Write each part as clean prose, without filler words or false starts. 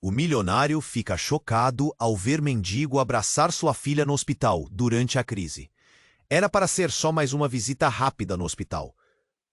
O milionário fica chocado ao ver mendigo abraçar sua filha no hospital durante a crise. Era para ser só mais uma visita rápida no hospital.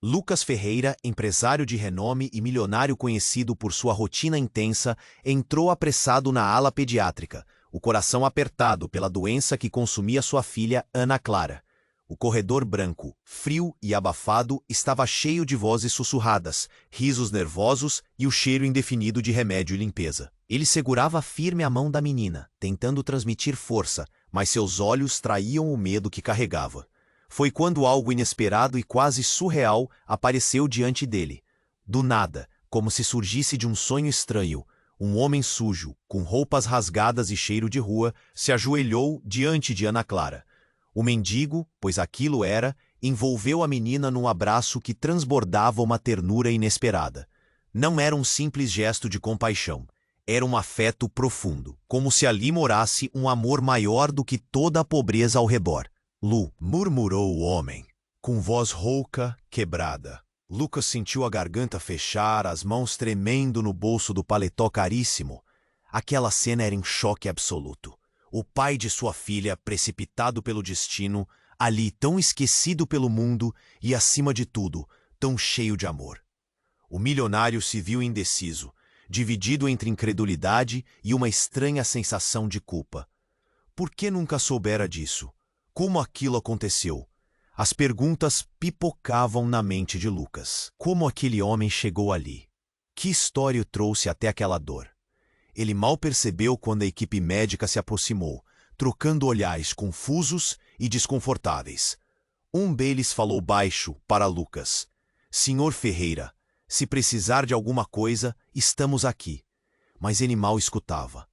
Lucas Ferreira, empresário de renome e milionário conhecido por sua rotina intensa, entrou apressado na ala pediátrica, o coração apertado pela doença que consumia sua filha, Ana Clara. O corredor branco, frio e abafado, estava cheio de vozes sussurradas, risos nervosos e o cheiro indefinido de remédio e limpeza. Ele segurava firme a mão da menina, tentando transmitir força, mas seus olhos traíam o medo que carregava. Foi quando algo inesperado e quase surreal apareceu diante dele. Do nada, como se surgisse de um sonho estranho, um homem sujo, com roupas rasgadas e cheiro de rua, se ajoelhou diante de Ana Clara. O mendigo, pois aquilo era, envolveu a menina num abraço que transbordava uma ternura inesperada. Não era um simples gesto de compaixão. Era um afeto profundo, como se ali morasse um amor maior do que toda a pobreza ao redor. Lu, murmurou o homem, com voz rouca, quebrada. Lucas sentiu a garganta fechar, as mãos tremendo no bolso do paletó caríssimo. Aquela cena era um choque absoluto. O pai de sua filha, precipitado pelo destino, ali tão esquecido pelo mundo e, acima de tudo, tão cheio de amor. O milionário se viu indeciso, dividido entre incredulidade e uma estranha sensação de culpa. Por que nunca soubera disso? Como aquilo aconteceu? As perguntas pipocavam na mente de Lucas. Como aquele homem chegou ali? Que história o trouxe até aquela dor? Ele mal percebeu quando a equipe médica se aproximou, trocando olhares confusos e desconfortáveis. Um deles falou baixo para Lucas. Senhor Ferreira, se precisar de alguma coisa, estamos aqui. Mas ele mal escutava.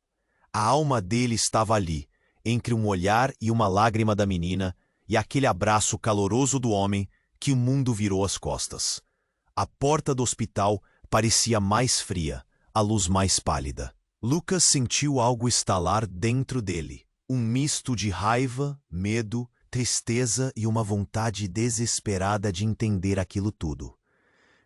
A alma dele estava ali, entre um olhar e uma lágrima da menina e aquele abraço caloroso do homem que o mundo virou as costas. A porta do hospital parecia mais fria, a luz mais pálida. Lucas sentiu algo estalar dentro dele, um misto de raiva, medo, tristeza e uma vontade desesperada de entender aquilo tudo.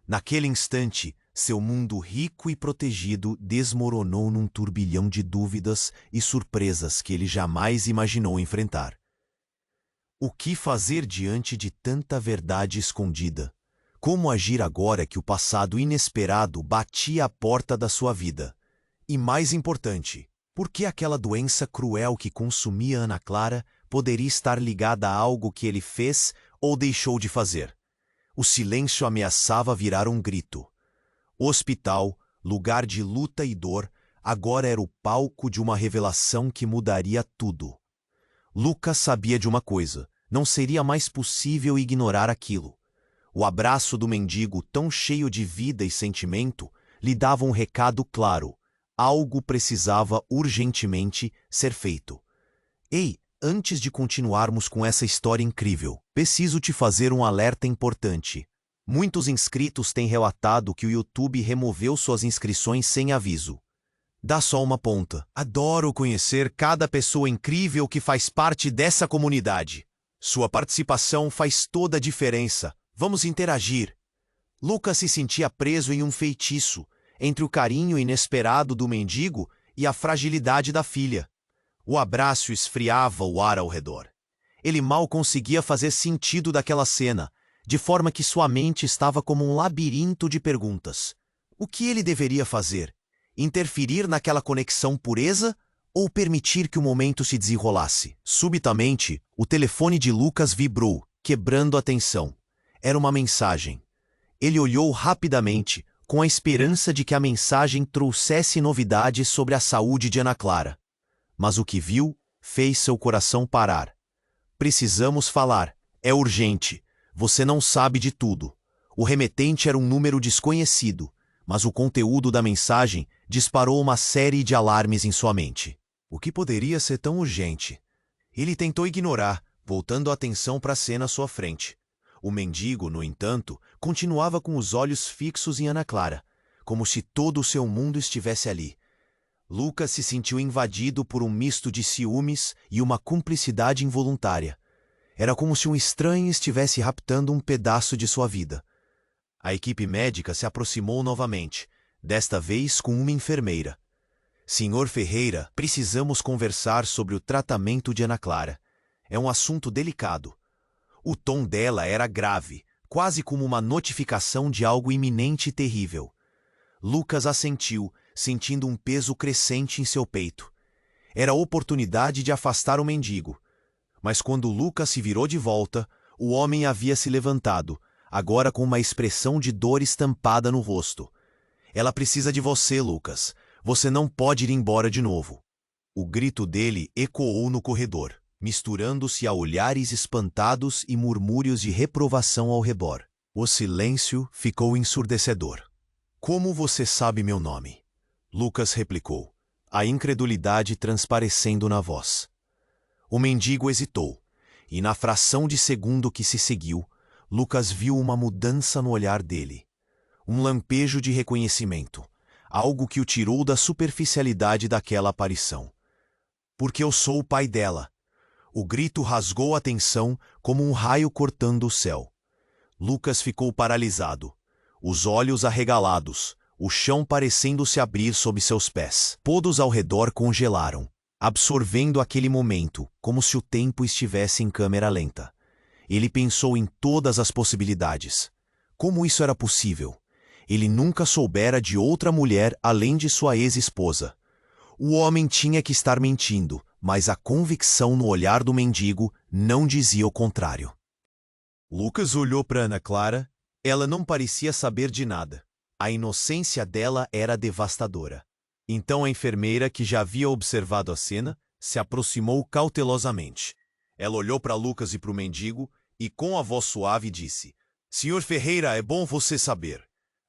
Naquele instante, seu mundo rico e protegido desmoronou num turbilhão de dúvidas e surpresas que ele jamais imaginou enfrentar. O que fazer diante de tanta verdade escondida? Como agir agora que o passado inesperado batia à porta da sua vida? E mais importante, por que aquela doença cruel que consumia Ana Clara poderia estar ligada a algo que ele fez ou deixou de fazer? O silêncio ameaçava virar um grito. O hospital, lugar de luta e dor, agora era o palco de uma revelação que mudaria tudo. Lucas sabia de uma coisa: não seria mais possível ignorar aquilo. O abraço do mendigo, tão cheio de vida e sentimento, lhe dava um recado claro. Algo precisava urgentemente ser feito. Ei, antes de continuarmos com essa história incrível, preciso te fazer um alerta importante. Muitos inscritos têm relatado que o YouTube removeu suas inscrições sem aviso. Dá só uma ponta. Adoro conhecer cada pessoa incrível que faz parte dessa comunidade. Sua participação faz toda a diferença. Vamos interagir. Lucas se sentia preso em um feitiço, entre o carinho inesperado do mendigo e a fragilidade da filha. O abraço esfriava o ar ao redor. Ele mal conseguia fazer sentido daquela cena, de forma que sua mente estava como um labirinto de perguntas. O que ele deveria fazer? Interferir naquela conexão pureza ou permitir que o momento se desenrolasse? Subitamente, o telefone de Lucas vibrou, quebrando a tensão. Era uma mensagem. Ele olhou rapidamente, com a esperança de que a mensagem trouxesse novidades sobre a saúde de Ana Clara. Mas o que viu fez seu coração parar. Precisamos falar. É urgente. Você não sabe de tudo. O remetente era um número desconhecido, mas o conteúdo da mensagem disparou uma série de alarmes em sua mente. O que poderia ser tão urgente? Ele tentou ignorar, voltando a atenção para a cena à sua frente. O mendigo, no entanto, continuava com os olhos fixos em Ana Clara, como se todo o seu mundo estivesse ali. Lucas se sentiu invadido por um misto de ciúmes e uma cumplicidade involuntária. Era como se um estranho estivesse raptando um pedaço de sua vida. A equipe médica se aproximou novamente, desta vez com uma enfermeira. Senhor Ferreira, precisamos conversar sobre o tratamento de Ana Clara. É um assunto delicado. O tom dela era grave, quase como uma notificação de algo iminente e terrível. Lucas assentiu, sentindo um peso crescente em seu peito. Era a oportunidade de afastar o mendigo. Mas quando Lucas se virou de volta, o homem havia se levantado, agora com uma expressão de dor estampada no rosto. Ela precisa de você, Lucas. Você não pode ir embora de novo. O grito dele ecoou no corredor, misturando-se a olhares espantados e murmúrios de reprovação ao redor. O silêncio ficou ensurdecedor. Como você sabe meu nome? Lucas replicou, a incredulidade transparecendo na voz. O mendigo hesitou, e na fração de segundo que se seguiu, Lucas viu uma mudança no olhar dele. Um lampejo de reconhecimento, algo que o tirou da superficialidade daquela aparição. Porque eu sou o pai dela. O grito rasgou a tensão como um raio cortando o céu. Lucas ficou paralisado, os olhos arregalados, o chão parecendo se abrir sob seus pés. Todos ao redor congelaram, absorvendo aquele momento, como se o tempo estivesse em câmera lenta. Ele pensou em todas as possibilidades. Como isso era possível? Ele nunca soubera de outra mulher além de sua ex-esposa. O homem tinha que estar mentindo, mas a convicção no olhar do mendigo não dizia o contrário. Lucas olhou para Ana Clara. Ela não parecia saber de nada. A inocência dela era devastadora. Então a enfermeira, que já havia observado a cena, se aproximou cautelosamente. Ela olhou para Lucas e para o mendigo e, com a voz suave, disse: Senhor Ferreira, é bom você saber.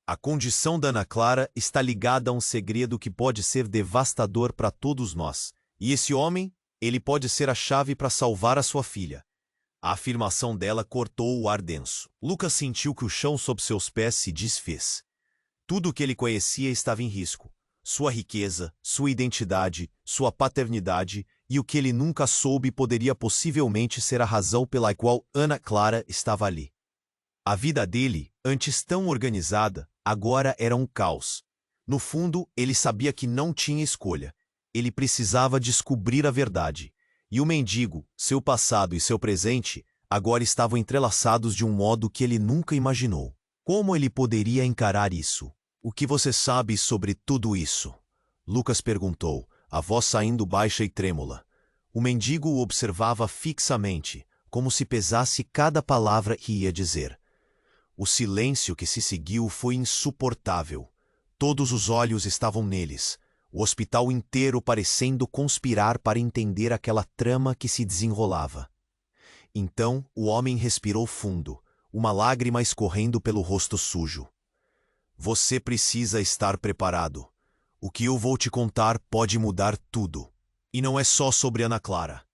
A condição da Ana Clara está ligada a um segredo que pode ser devastador para todos nós. E esse homem, ele pode ser a chave para salvar a sua filha. A afirmação dela cortou o ar denso. Lucas sentiu que o chão sob seus pés se desfez. Tudo o que ele conhecia estava em risco. Sua riqueza, sua identidade, sua paternidade e o que ele nunca soube poderia possivelmente ser a razão pela qual Ana Clara estava ali. A vida dele, antes tão organizada, agora era um caos. No fundo, ele sabia que não tinha escolha. Ele precisava descobrir a verdade. E o mendigo, seu passado e seu presente, agora estavam entrelaçados de um modo que ele nunca imaginou. Como ele poderia encarar isso? O que você sabe sobre tudo isso? Lucas perguntou, a voz saindo baixa e trêmula. O mendigo o observava fixamente, como se pesasse cada palavra que ia dizer. O silêncio que se seguiu foi insuportável. Todos os olhos estavam neles, o hospital inteiro parecendo conspirar para entender aquela trama que se desenrolava. Então o homem respirou fundo, uma lágrima escorrendo pelo rosto sujo. Você precisa estar preparado. O que eu vou te contar pode mudar tudo. E não é só sobre Ana Clara.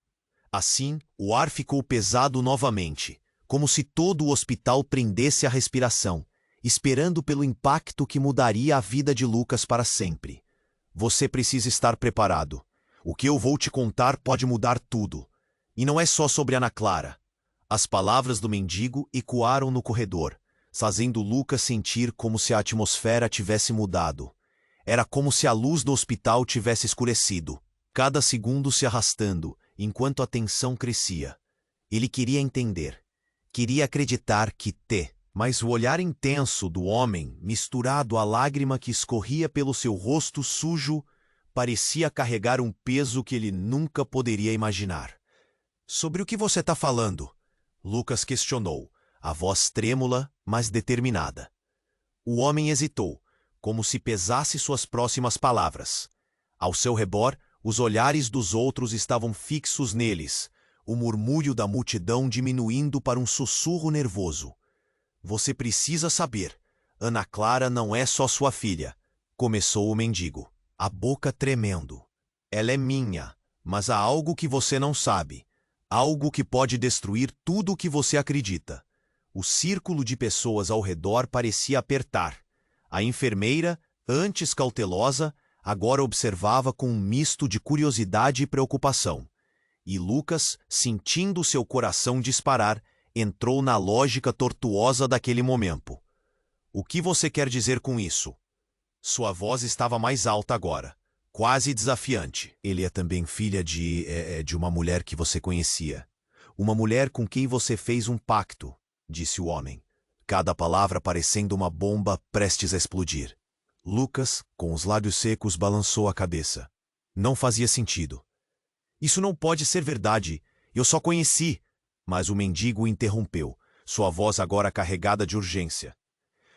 Assim, o ar ficou pesado novamente, como se todo o hospital prendesse a respiração, esperando pelo impacto que mudaria a vida de Lucas para sempre. Você precisa estar preparado. O que eu vou te contar pode mudar tudo. E não é só sobre Ana Clara. As palavras do mendigo ecoaram no corredor, fazendo Lucas sentir como se a atmosfera tivesse mudado. Era como se a luz do hospital tivesse escurecido, cada segundo se arrastando, enquanto a tensão crescia. Ele queria entender. Queria acreditar que mas o olhar intenso do homem, misturado à lágrima que escorria pelo seu rosto sujo, parecia carregar um peso que ele nunca poderia imaginar. Sobre o que você está falando? Lucas questionou, a voz trêmula, mas determinada. O homem hesitou, como se pesasse suas próximas palavras. Ao seu redor, os olhares dos outros estavam fixos neles, o murmúrio da multidão diminuindo para um sussurro nervoso. Você precisa saber, Ana Clara não é só sua filha, começou o mendigo, a boca tremendo. Ela é minha, mas há algo que você não sabe, algo que pode destruir tudo o que você acredita. O círculo de pessoas ao redor parecia apertar. A enfermeira, antes cautelosa, agora observava com um misto de curiosidade e preocupação. E Lucas, sentindo seu coração disparar, entrou na lógica tortuosa daquele momento. O que você quer dizer com isso? Sua voz estava mais alta agora, quase desafiante. Ele é também filha de uma mulher que você conhecia. Uma mulher com quem você fez um pacto, disse o homem, cada palavra parecendo uma bomba prestes a explodir. Lucas, com os lábios secos, balançou a cabeça. Não fazia sentido. Isso não pode ser verdade. Eu só conheci. Mas o mendigo o interrompeu, sua voz agora carregada de urgência.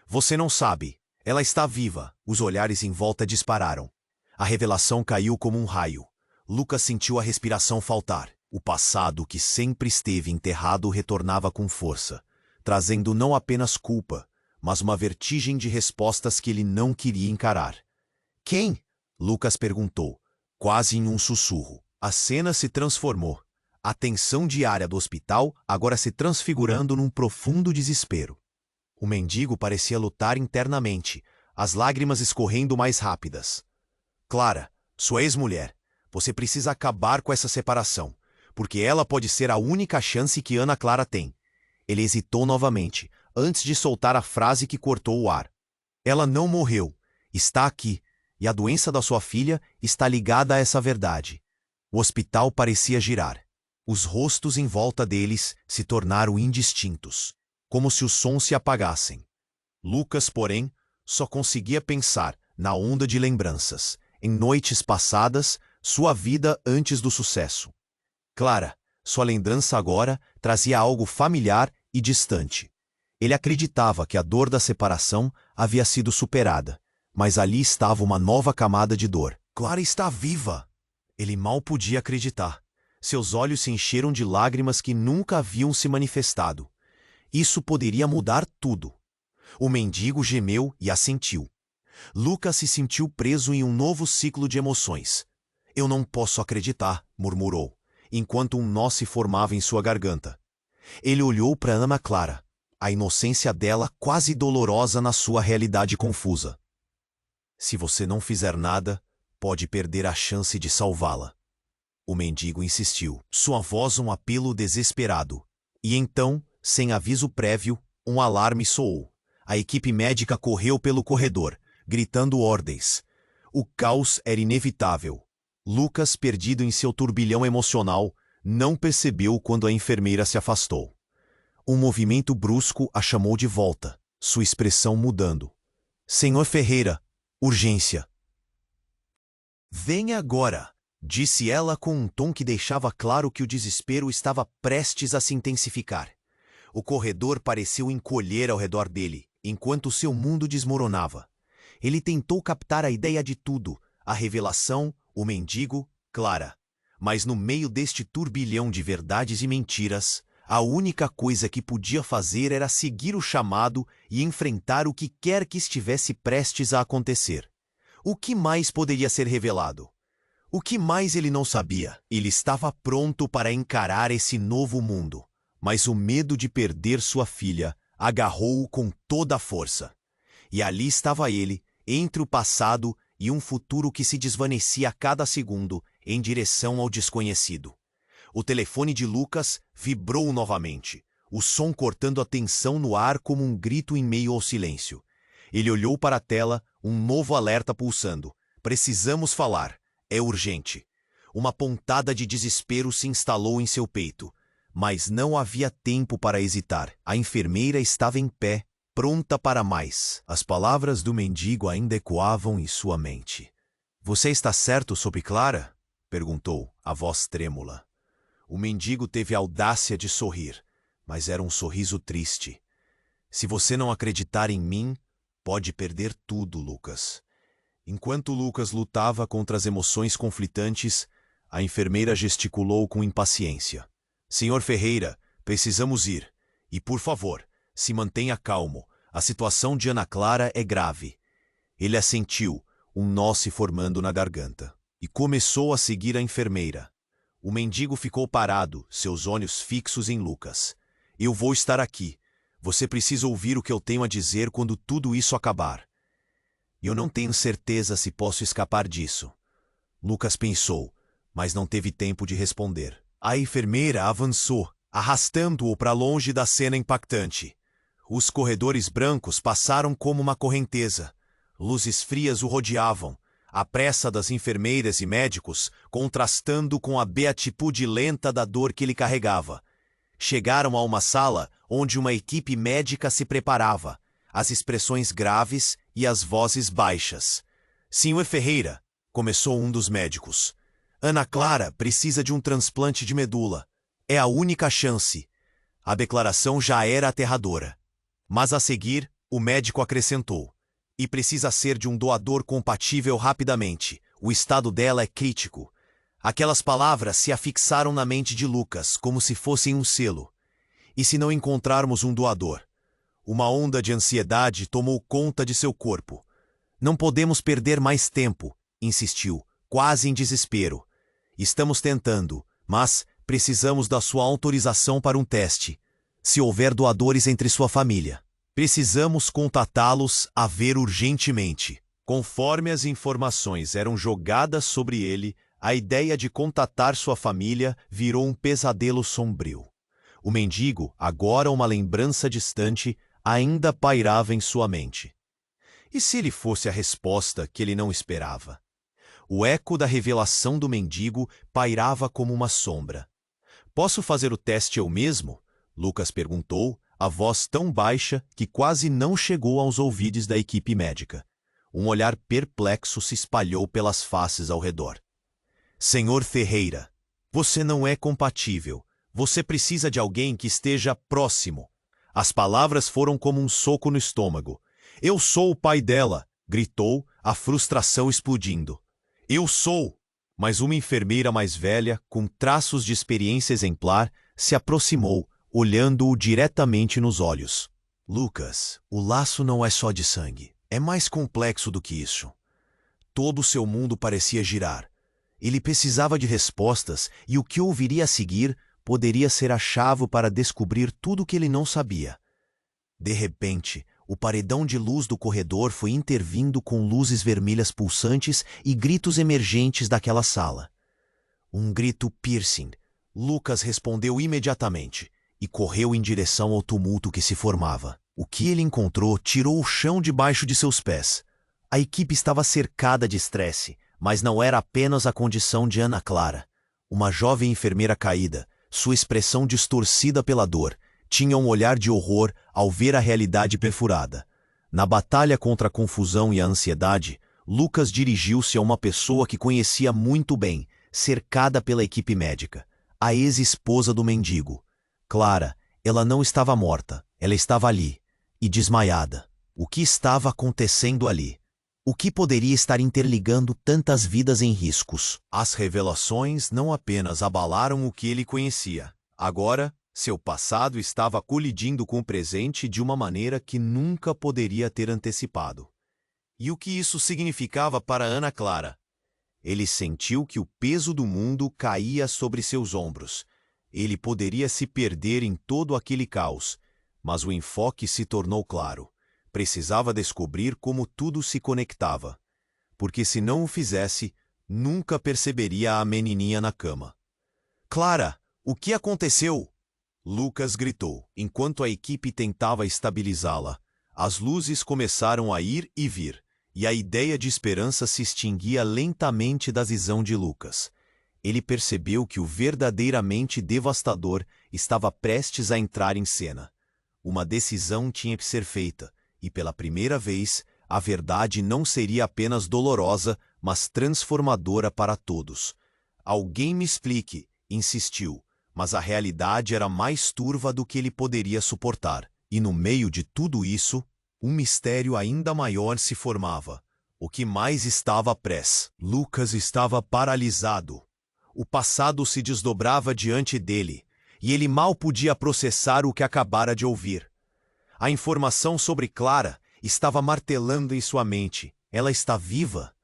Você não sabe. Ela está viva. Os olhares em volta dispararam. A revelação caiu como um raio. Lucas sentiu a respiração faltar. O passado que sempre esteve enterrado retornava com força, trazendo não apenas culpa, mas uma vertigem de respostas que ele não queria encarar. Quem? Lucas perguntou, quase em um sussurro. A cena se transformou. A tensão diária do hospital agora se transfigurando num profundo desespero. O mendigo parecia lutar internamente, as lágrimas escorrendo mais rápidas. Clara, sua ex-mulher, você precisa acabar com essa separação, porque ela pode ser a única chance que Ana Clara tem. Ele hesitou novamente, antes de soltar a frase que cortou o ar. Ela não morreu, está aqui, e a doença da sua filha está ligada a essa verdade. O hospital parecia girar. Os rostos em volta deles se tornaram indistintos, como se os sons se apagassem. Lucas, porém, só conseguia pensar na onda de lembranças, em noites passadas, sua vida antes do sucesso. Clara, sua lembrança agora trazia algo familiar e distante. Ele acreditava que a dor da separação havia sido superada, mas ali estava uma nova camada de dor. Clara está viva! Ele mal podia acreditar. Seus olhos se encheram de lágrimas que nunca haviam se manifestado. Isso poderia mudar tudo. O mendigo gemeu e assentiu. Lucas se sentiu preso em um novo ciclo de emoções. Eu não posso acreditar, murmurou, enquanto um nó se formava em sua garganta. Ele olhou para Ana Clara, a inocência dela quase dolorosa na sua realidade confusa. Se você não fizer nada, pode perder a chance de salvá-la. O mendigo insistiu, sua voz um apelo desesperado. E então, sem aviso prévio, um alarme soou. A equipe médica correu pelo corredor, gritando ordens. O caos era inevitável. Lucas, perdido em seu turbilhão emocional, não percebeu quando a enfermeira se afastou. Um movimento brusco a chamou de volta, sua expressão mudando. Senhor Ferreira, urgência. Venha agora, disse ela com um tom que deixava claro que o desespero estava prestes a se intensificar. O corredor pareceu encolher ao redor dele, enquanto seu mundo desmoronava. Ele tentou captar a ideia de tudo, a revelação, o mendigo, Clara. Mas no meio deste turbilhão de verdades e mentiras, a única coisa que podia fazer era seguir o chamado e enfrentar o que quer que estivesse prestes a acontecer. O que mais poderia ser revelado? O que mais ele não sabia? Ele estava pronto para encarar esse novo mundo, mas o medo de perder sua filha agarrou-o com toda a força. E ali estava ele, entre o passado e um futuro que se desvanecia a cada segundo em direção ao desconhecido. O telefone de Lucas vibrou novamente, o som cortando a tensão no ar como um grito em meio ao silêncio. Ele olhou para a tela, um novo alerta pulsando. Precisamos falar. É urgente. Uma pontada de desespero se instalou em seu peito. Mas não havia tempo para hesitar. A enfermeira estava em pé, pronta para mais. As palavras do mendigo ainda ecoavam em sua mente. Você está certo sobre Clara? Perguntou, a voz trêmula. O mendigo teve a audácia de sorrir, mas era um sorriso triste. Se você não acreditar em mim, pode perder tudo, Lucas. Enquanto Lucas lutava contra as emoções conflitantes, a enfermeira gesticulou com impaciência. Senhor Ferreira, precisamos ir. E, por favor, se mantenha calmo. A situação de Ana Clara é grave. Ele assentiu, um nó se formando na garganta. E começou a seguir a enfermeira. O mendigo ficou parado, seus olhos fixos em Lucas. Eu vou estar aqui. Você precisa ouvir o que eu tenho a dizer quando tudo isso acabar. Eu não tenho certeza se posso escapar disso. Lucas pensou, mas não teve tempo de responder. A enfermeira avançou, arrastando-o para longe da cena impactante. Os corredores brancos passaram como uma correnteza. Luzes frias o rodeavam, a pressa das enfermeiras e médicos contrastando com a beatitude lenta da dor que ele carregava. Chegaram a uma sala onde uma equipe médica se preparava, as expressões graves e as vozes baixas. Senhor Ferreira, começou um dos médicos. Ana Clara precisa de um transplante de medula. É a única chance. A declaração já era aterradora. Mas a seguir, o médico acrescentou. E precisa ser de um doador compatível rapidamente. O estado dela é crítico. Aquelas palavras se afixaram na mente de Lucas, como se fossem um selo. E se não encontrarmos um doador? Uma onda de ansiedade tomou conta de seu corpo. Não podemos perder mais tempo, insistiu, quase em desespero. Estamos tentando, mas precisamos da sua autorização para um teste. Se houver doadores entre sua família, precisamos contatá-los a ver urgentemente. Conforme as informações eram jogadas sobre ele, a ideia de contatar sua família virou um pesadelo sombrio. O mendigo, agora uma lembrança distante, ainda pairava em sua mente. E se ele fosse a resposta que ele não esperava? O eco da revelação do mendigo pairava como uma sombra. Posso fazer o teste eu mesmo? Lucas perguntou, a voz tão baixa que quase não chegou aos ouvidos da equipe médica. Um olhar perplexo se espalhou pelas faces ao redor. Senhor Ferreira, você não é compatível. Você precisa de alguém que esteja próximo. As palavras foram como um soco no estômago. Eu sou o pai dela, gritou, a frustração explodindo. Eu sou! Mas uma enfermeira mais velha, com traços de experiência exemplar, se aproximou, olhando-o diretamente nos olhos. Lucas, o laço não é só de sangue. É mais complexo do que isso. Todo o seu mundo parecia girar. Ele precisava de respostas e o que ouviria a seguir poderia ser a chave para descobrir tudo o que ele não sabia. De repente, o paredão de luz do corredor foi intervindo com luzes vermelhas pulsantes e gritos emergentes daquela sala. Um grito piercing. Lucas respondeu imediatamente e correu em direção ao tumulto que se formava. O que ele encontrou tirou o chão debaixo de seus pés. A equipe estava cercada de estresse, mas não era apenas a condição de Ana Clara. Uma jovem enfermeira caída, sua expressão distorcida pela dor, tinha um olhar de horror ao ver a realidade perfurada. Na batalha contra a confusão e a ansiedade, Lucas dirigiu-se a uma pessoa que conhecia muito bem, cercada pela equipe médica, a ex-esposa do mendigo. Clara, ela não estava morta, ela estava ali, e desmaiada. O que estava acontecendo ali? O que poderia estar interligando tantas vidas em riscos? As revelações não apenas abalaram o que ele conhecia. Agora, seu passado estava colidindo com o presente de uma maneira que nunca poderia ter antecipado. E o que isso significava para Ana Clara? Ele sentiu que o peso do mundo caía sobre seus ombros. Ele poderia se perder em todo aquele caos, mas o enfoque se tornou claro. Precisava descobrir como tudo se conectava, porque se não o fizesse, nunca perceberia a menininha na cama. Clara, o que aconteceu? Lucas gritou, enquanto a equipe tentava estabilizá-la. As luzes começaram a ir e vir, e a ideia de esperança se extinguia lentamente da visão de Lucas. Ele percebeu que o verdadeiramente devastador estava prestes a entrar em cena. Uma decisão tinha que ser feita, e pela primeira vez, a verdade não seria apenas dolorosa, mas transformadora para todos. Alguém me explique, insistiu, mas a realidade era mais turva do que ele poderia suportar. E no meio de tudo isso, um mistério ainda maior se formava. O que mais estava prestes? Lucas estava paralisado. O passado se desdobrava diante dele, e ele mal podia processar o que acabara de ouvir. A informação sobre Clara estava martelando em sua mente. Ela está viva?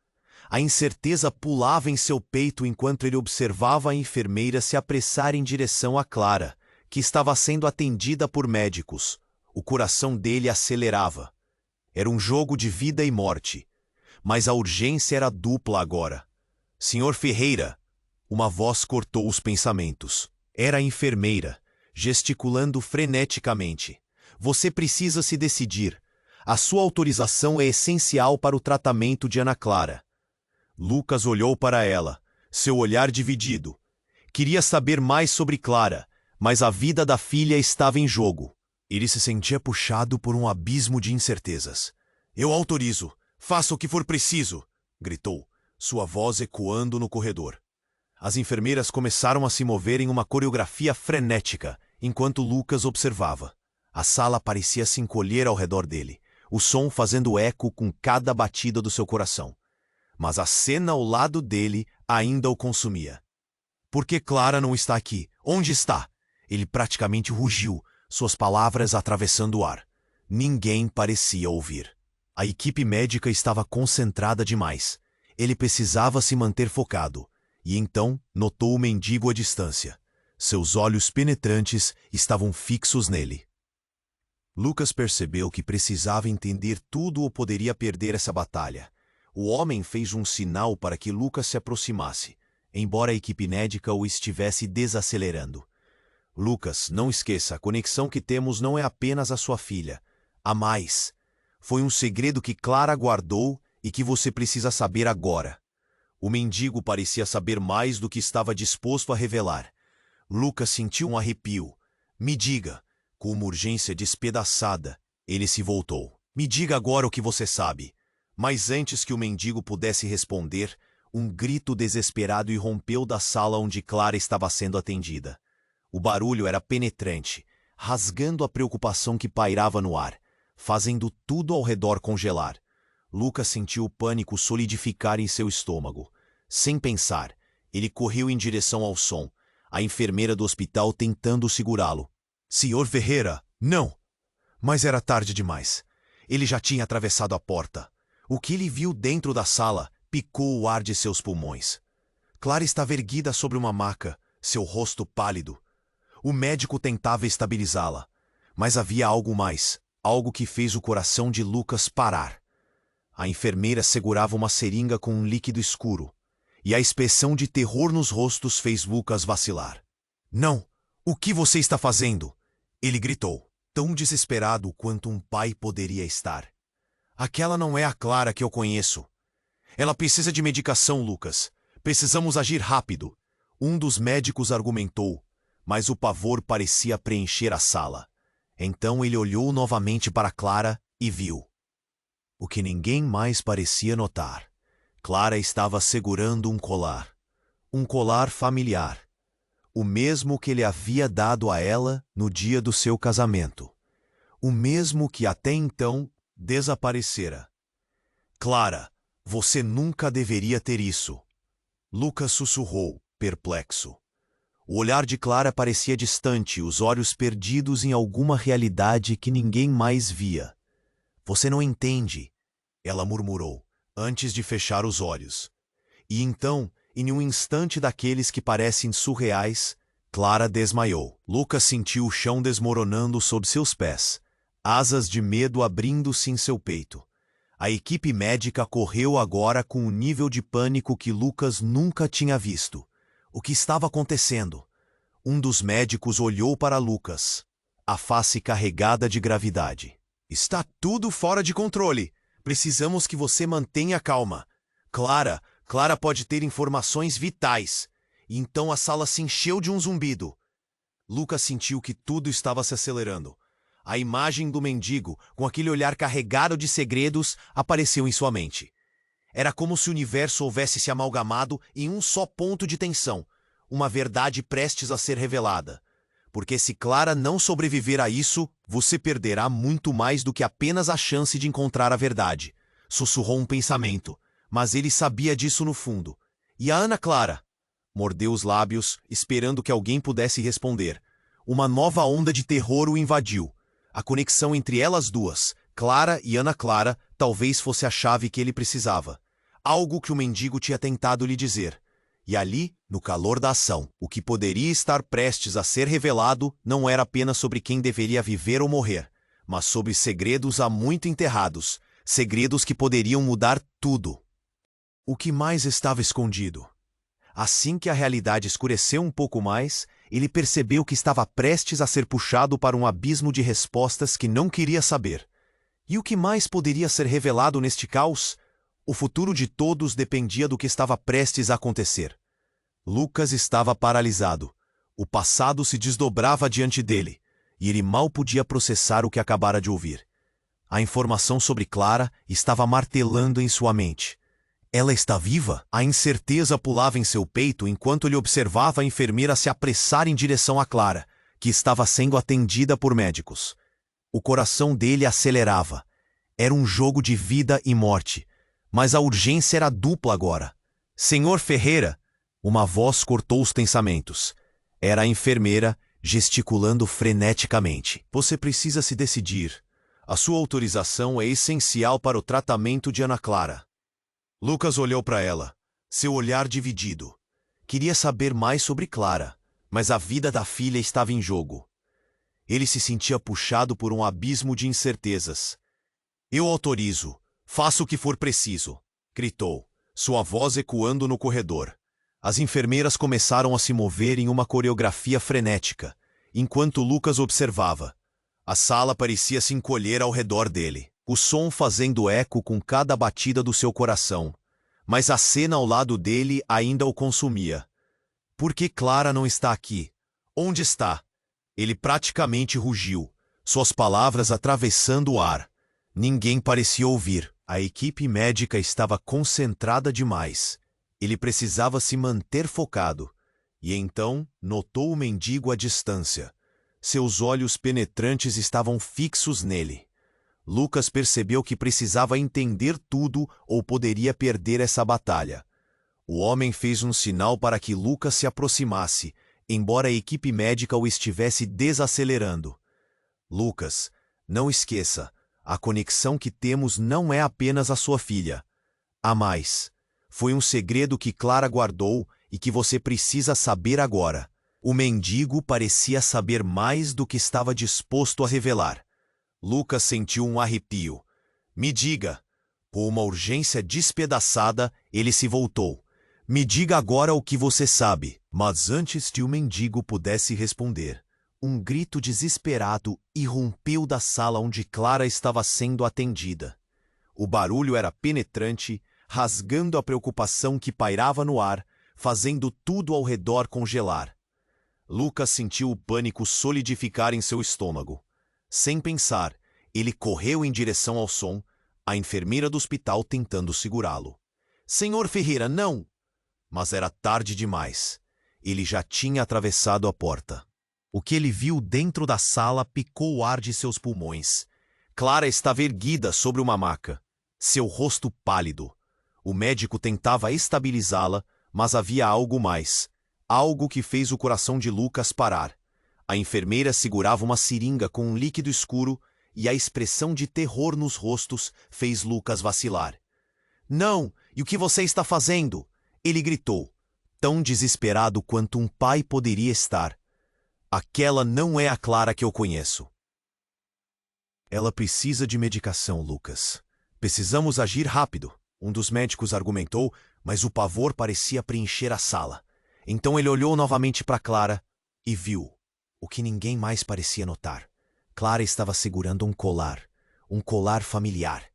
A incerteza pulava em seu peito enquanto ele observava a enfermeira se apressar em direção a Clara, que estava sendo atendida por médicos. O coração dele acelerava. Era um jogo de vida e morte. Mas a urgência era dupla agora. Senhor Ferreira! Uma voz cortou os pensamentos. Era a enfermeira, gesticulando freneticamente. Você precisa se decidir. A sua autorização é essencial para o tratamento de Ana Clara. Lucas olhou para ela, seu olhar dividido. Queria saber mais sobre Clara, mas a vida da filha estava em jogo. Ele se sentia puxado por um abismo de incertezas. "Eu autorizo. Faça o que for preciso", gritou, sua voz ecoando no corredor. As enfermeiras começaram a se mover em uma coreografia frenética, enquanto Lucas observava. A sala parecia se encolher ao redor dele, o som fazendo eco com cada batida do seu coração. Mas a cena ao lado dele ainda o consumia. "Por que Clara não está aqui? Onde está?" Ele praticamente rugiu, suas palavras atravessando o ar. Ninguém parecia ouvir. A equipe médica estava concentrada demais. Ele precisava se manter focado. E então notou o mendigo à distância. Seus olhos penetrantes estavam fixos nele. Lucas percebeu que precisava entender tudo ou poderia perder essa batalha. O homem fez um sinal para que Lucas se aproximasse, embora a equipe médica o estivesse desacelerando. "Lucas, não esqueça, a conexão que temos não é apenas a sua filha. Há mais. Foi um segredo que Clara guardou e que você precisa saber agora." O mendigo parecia saber mais do que estava disposto a revelar. Lucas sentiu um arrepio. "Me diga." Com uma urgência despedaçada, ele se voltou. "Me diga agora o que você sabe." Mas antes que o mendigo pudesse responder, um grito desesperado irrompeu da sala onde Clara estava sendo atendida. O barulho era penetrante, rasgando a preocupação que pairava no ar, fazendo tudo ao redor congelar. Lucas sentiu o pânico solidificar em seu estômago. Sem pensar, ele correu em direção ao som, a enfermeira do hospital tentando segurá-lo. "Senhor Ferreira, não!" Mas era tarde demais. Ele já tinha atravessado a porta. O que ele viu dentro da sala picou o ar de seus pulmões. Clara estava erguida sobre uma maca, seu rosto pálido. O médico tentava estabilizá-la, mas havia algo mais, algo que fez o coração de Lucas parar. A enfermeira segurava uma seringa com um líquido escuro, e a expressão de terror nos rostos fez Lucas vacilar. "Não! O que você está fazendo?" Ele gritou, tão desesperado quanto um pai poderia estar. "Aquela não é a Clara que eu conheço. Ela precisa de medicação, Lucas. Precisamos agir rápido." Um dos médicos argumentou, mas o pavor parecia preencher a sala. Então ele olhou novamente para Clara e viu o que ninguém mais parecia notar. Clara estava segurando um colar familiar, o mesmo que ele havia dado a ela no dia do seu casamento, o mesmo que até então desaparecera. "Clara, você nunca deveria ter isso." Lucas sussurrou, perplexo. O olhar de Clara parecia distante, os olhos perdidos em alguma realidade que ninguém mais via. "Você não entende," ela murmurou, antes de fechar os olhos. E então, em um instante daqueles que parecem surreais, Clara desmaiou. Lucas sentiu o chão desmoronando sob seus pés, asas de medo abrindo-se em seu peito. A equipe médica correu agora com um nível de pânico que Lucas nunca tinha visto. O que estava acontecendo? Um dos médicos olhou para Lucas, a face carregada de gravidade. "Está tudo fora de controle. Precisamos que você mantenha calma. Clara pode ter informações vitais." E então a sala se encheu de um zumbido. Lucas sentiu que tudo estava se acelerando. A imagem do mendigo, com aquele olhar carregado de segredos, apareceu em sua mente. Era como se o universo houvesse se amalgamado em um só ponto de tensão, uma verdade prestes a ser revelada. Porque se Clara não sobreviver a isso, você perderá muito mais do que apenas a chance de encontrar a verdade. Sussurrou um pensamento, mas ele sabia disso no fundo. "E a Ana Clara?" Mordeu os lábios, esperando que alguém pudesse responder. Uma nova onda de terror o invadiu. A conexão entre elas duas, Clara e Ana Clara, talvez fosse a chave que ele precisava. Algo que o mendigo tinha tentado lhe dizer. E ali, no calor da ação, o que poderia estar prestes a ser revelado não era apenas sobre quem deveria viver ou morrer, mas sobre segredos há muito enterrados, segredos que poderiam mudar tudo. O que mais estava escondido? Assim que a realidade escureceu um pouco mais, ele percebeu que estava prestes a ser puxado para um abismo de respostas que não queria saber. E o que mais poderia ser revelado neste caos? O futuro de todos dependia do que estava prestes a acontecer. Lucas estava paralisado. O passado se desdobrava diante dele, e ele mal podia processar o que acabara de ouvir. A informação sobre Clara estava martelando em sua mente. Ela está viva? A incerteza pulava em seu peito enquanto ele observava a enfermeira se apressar em direção a Clara, que estava sendo atendida por médicos. O coração dele acelerava. Era um jogo de vida e morte, mas a urgência era dupla agora. Senhor Ferreira! Uma voz cortou os pensamentos. Era a enfermeira, gesticulando freneticamente. Você precisa se decidir. A sua autorização é essencial para o tratamento de Ana Clara. Lucas olhou para ela, seu olhar dividido. Queria saber mais sobre Clara, mas a vida da filha estava em jogo. Ele se sentia puxado por um abismo de incertezas. Eu autorizo. Faça o que for preciso, gritou, sua voz ecoando no corredor. As enfermeiras começaram a se mover em uma coreografia frenética, enquanto Lucas observava. A sala parecia se encolher ao redor dele, o som fazendo eco com cada batida do seu coração. Mas a cena ao lado dele ainda o consumia. Por que Clara não está aqui? Onde está? Ele praticamente rugiu, suas palavras atravessando o ar. Ninguém parecia ouvir. A equipe médica estava concentrada demais. Ele precisava se manter focado. E então notou o mendigo à distância. Seus olhos penetrantes estavam fixos nele. Lucas percebeu que precisava entender tudo ou poderia perder essa batalha. O homem fez um sinal para que Lucas se aproximasse, embora a equipe médica o estivesse desacelerando. Lucas, não esqueça, a conexão que temos não é apenas a sua filha. Há mais. Foi um segredo que Clara guardou e que você precisa saber agora. O mendigo parecia saber mais do que estava disposto a revelar. Lucas sentiu um arrepio. Me diga. Com uma urgência despedaçada, ele se voltou. Me diga agora o que você sabe. Mas antes que o mendigo pudesse responder, um grito desesperado irrompeu da sala onde Clara estava sendo atendida. O barulho era penetrante, rasgando a preocupação que pairava no ar, fazendo tudo ao redor congelar. Lucas sentiu o pânico solidificar em seu estômago. Sem pensar, ele correu em direção ao som, a enfermeira do hospital tentando segurá-lo. Senhor Ferreira, não! Mas era tarde demais. Ele já tinha atravessado a porta. O que ele viu dentro da sala picou o ar de seus pulmões. Clara estava erguida sobre uma maca, seu rosto pálido. O médico tentava estabilizá-la, mas havia algo mais. Algo que fez o coração de Lucas parar. A enfermeira segurava uma seringa com um líquido escuro e a expressão de terror nos rostos fez Lucas vacilar. Não! E o que você está fazendo? Ele gritou, tão desesperado quanto um pai poderia estar. Aquela não é a Clara que eu conheço. Ela precisa de medicação, Lucas. Precisamos agir rápido, um dos médicos argumentou, mas o pavor parecia preencher a sala. Então ele olhou novamente para Clara e viu o que ninguém mais parecia notar. Clara estava segurando um colar familiar.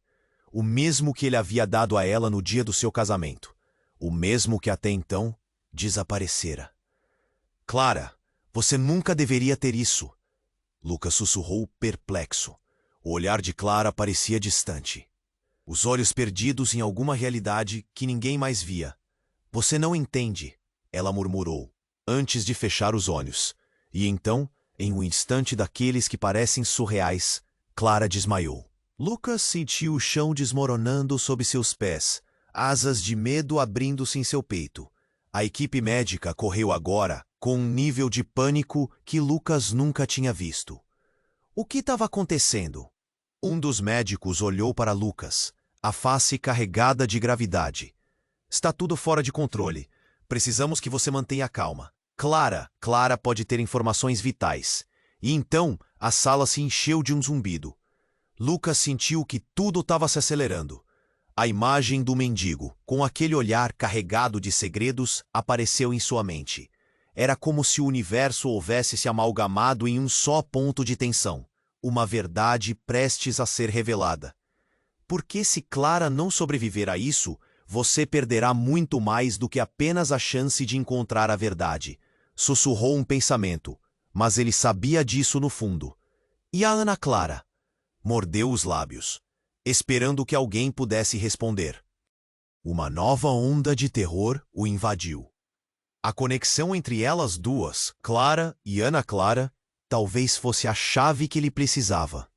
O mesmo que ele havia dado a ela no dia do seu casamento. O mesmo que até então desaparecera. Clara, você nunca deveria ter isso. Lucas sussurrou perplexo. O olhar de Clara parecia distante. Os olhos perdidos em alguma realidade que ninguém mais via. Você não entende, ela murmurou, antes de fechar os olhos. E então, em um instante daqueles que parecem surreais, Clara desmaiou. Lucas sentiu o chão desmoronando sob seus pés, asas de medo abrindo-se em seu peito. A equipe médica correu agora com um nível de pânico que Lucas nunca tinha visto. O que estava acontecendo? Um dos médicos olhou para Lucas, a face carregada de gravidade. Está tudo fora de controle. Precisamos que você mantenha calma. Clara pode ter informações vitais. E então a sala se encheu de um zumbido. Lucas sentiu que tudo estava se acelerando. A imagem do mendigo, com aquele olhar carregado de segredos, apareceu em sua mente. Era como se o universo houvesse se amalgamado em um só ponto de tensão. Uma verdade prestes a ser revelada. Porque se Clara não sobreviver a isso, você perderá muito mais do que apenas a chance de encontrar a verdade. Sussurrou um pensamento, mas ele sabia disso no fundo. E a Ana Clara? Mordeu os lábios, esperando que alguém pudesse responder. Uma nova onda de terror o invadiu. A conexão entre elas duas, Clara e Ana Clara, talvez fosse a chave que ele precisava.